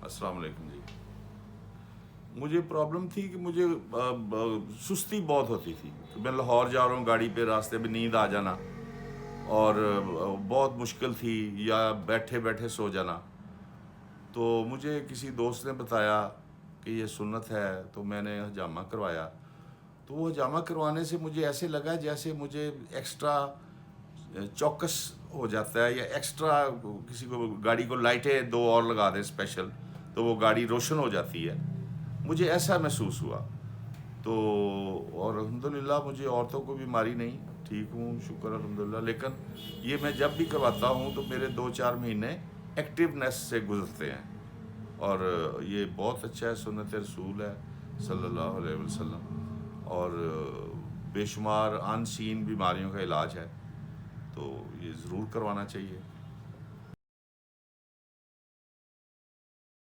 السلام علیکم جی. مجھے پرابلم تھی کہ مجھے سستی بہت ہوتی تھی. میں لاہور جا رہا ہوں گاڑی پہ، راستے میں نیند آ جانا، اور بہت مشکل تھی، یا بیٹھے بیٹھے سو جانا. تو مجھے کسی دوست نے بتایا کہ یہ سنت ہے، تو میں نے حجامہ کروایا. تو وہ حجامہ کروانے سے مجھے ایسے لگا جیسے مجھے ایکسٹرا چوکس ہو جاتا ہے، یا ایکسٹرا کسی کو گاڑی کو لائٹیں دو اور لگا دیں اسپیشل تو وہ گاڑی روشن ہو جاتی ہے. مجھے ایسا محسوس ہوا. تو اور الحمدللہ مجھے عورتوں کو بیماری نہیں، ٹھیک ہوں، شکر الحمدللہ. لیکن یہ میں جب بھی کرواتا ہوں تو میرے 2-4 مہینے ایکٹیونیس سے گزرتے ہیں، اور یہ بہت اچھا ہے، سنت رسول ہے صلی اللہ علیہ وسلم، اور بے شمار ان سین بیماریوں کا علاج ہے. تو یہ ضرور کروانا چاہیے.